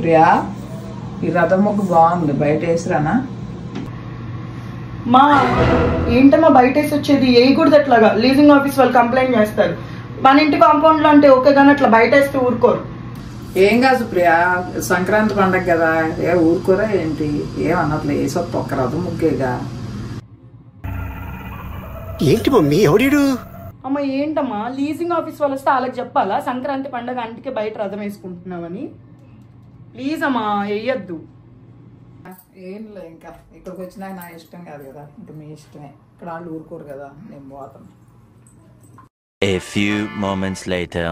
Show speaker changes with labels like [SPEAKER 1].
[SPEAKER 1] ప్రియా, ఈ రథం ముగ్గు బాగుంది, బయట వేసిరానా?
[SPEAKER 2] మా ఏంటమ్మా బయట వేసి వచ్చేది? వేయకూడదు అట్లాగా, లీజింగ్ ఆఫీస్ వాళ్ళు కంప్లైంట్ చేస్తారు. మన ఇంటి కాంపౌండ్ లో అంటే ఓకే, కానీ అట్లా బయట వేస్తే ఊరుకోరు.
[SPEAKER 1] ఏం కాదు ప్రియా, సంక్రాంతి పండగ కదా, ఏ ఊరుకోరా ఏంటి? ఏమన్నట్లు వేసొత్త ఒక్క రథం ముగ్గేగా.
[SPEAKER 3] ఏంటి మమ్మీ ఎవడీడు?
[SPEAKER 2] అమ్మ ఏంటమ్మా, లీజింగ్ ఆఫీస్ వాళ్ళు వస్తే వాళ్ళకి చెప్పాలా సంక్రాంతి పండగ అంటికే బయట రథం వేసుకుంటున్నామని? ప్లీజ్ అమ్మా వేయద్దు.
[SPEAKER 1] ఏం లే, ఇంకా ఇక్కడికి వచ్చినాక నా ఇష్టం కాదు కదా, ఇంకా మీ ఇష్టమే. ఇక్కడ వాళ్ళు ఊరుకోరు కదా, నేను పోతాను.
[SPEAKER 4] A few moments later.